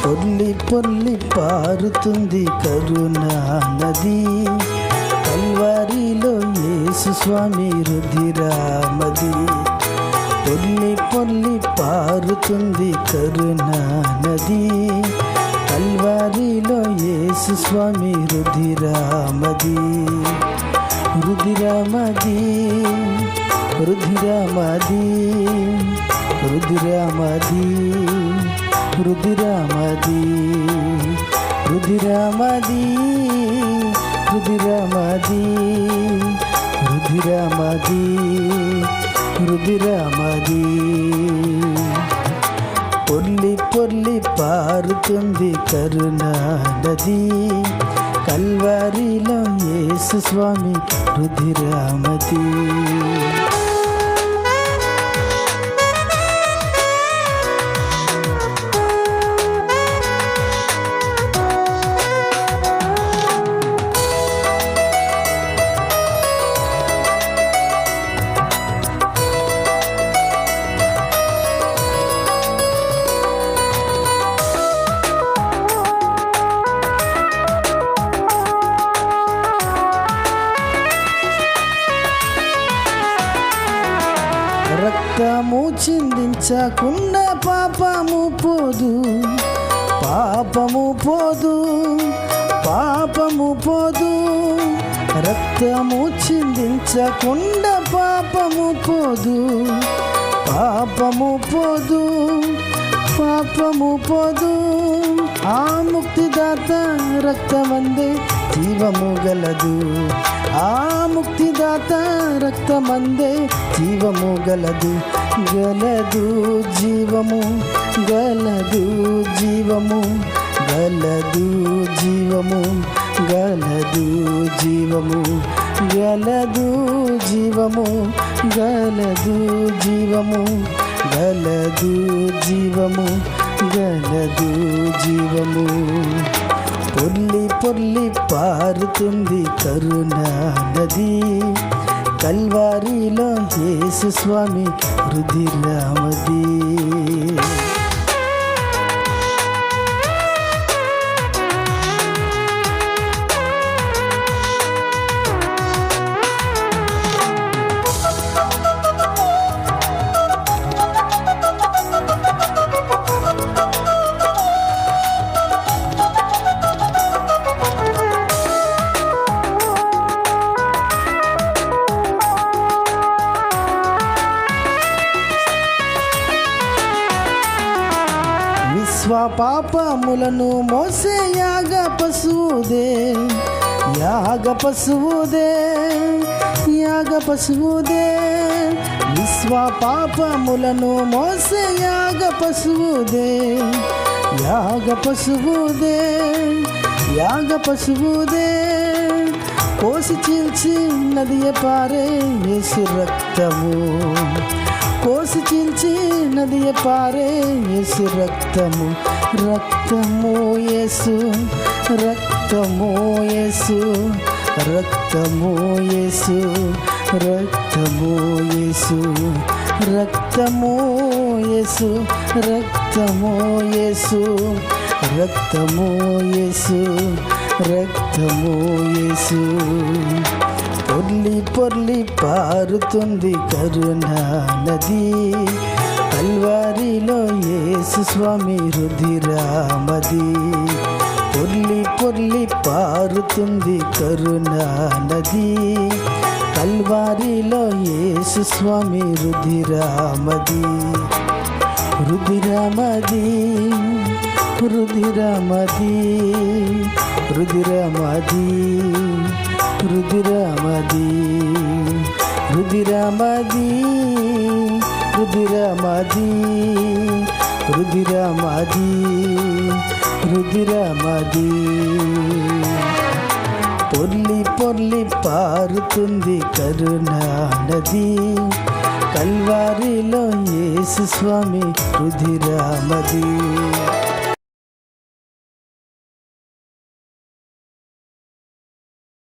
పొర్లి పొర్లి పారుతుంది కరుణా నది, కల్వారిలో యేసు స్వామి రుధిరామది. పొర్లి పొర్లి పారుతుంది కరుణా నది, కల్వారిలో యేసు స్వామి రుధిరామది. రుధిరామది రుధిరామది రుధిరామది రుధిరామది రుధిరామది రుధిరామది రుధిరామది రుధిరామది. పొర్లి పొర్లి పారుతుంది కరుణా నది, కల్వారిలో యేసు స్వామి రుధిరామది. రక్తము చిందించకుండా పాపము పోదు, పాపము పోదు, పాపము పోదు. రక్తము చిందించకుండా పాపము పోదు, పాపము పోదు, పాపము పోదు. ఆ ముక్తిదాత రక్తమందే జీవము గలదు, ఆ ముక్తిదాత రక్తమందే జీవము గలదు. గలదు జీవము, గలదు జీవము, గలదు జీవము, గలదు జీవము, గలదు జీవము, గలదు జీవము, గలదు జీవము, గలదు జీవము. పొర్లి పొర్లి పారుతుంది కరుణా నది, కల్వారిలో యేసు స్వామి రుధిరామది. స్వపాపములను మోసే యాగ పశువుదే, యాగ పశువుదే, యాగ పశువుదే. విశ్వపాపములను మోసే యాగ పశువుదే, యాగ పశువుదే, యాగ పశువుదే. కోసి చీల్చి నదియ పారే యేసు రక్తము, కోసి చీల్చి నదియ పారే యేసు రక్తము. రక్తము యేసు, రక్తము యేసు, రక్తము యేసు, రక్తము యేసు, రక్తము యేసు, రక్తము యేసు, రక్తము యేసు, రక్తము యేసు. పొర్లి పొర్లి పారుతుంది కరుణా నది, కల్వారిలో యేసు స్వామి రుధిరామది. పొర్లి పొర్లి పారుతుంది కరుణా నది, కల్వారిలో యేసు స్వామి రుధిరామది. రుధిరామది రుధిరామది రుధిరామది రుధిరామది రుధిరామది రుధిరామది రుధిరామది రుధిరామది. పొర్లి పొర్లి పారుతుంది కరుణా నది, కల్వారిలో యేసు స్వామి రుధిరామది.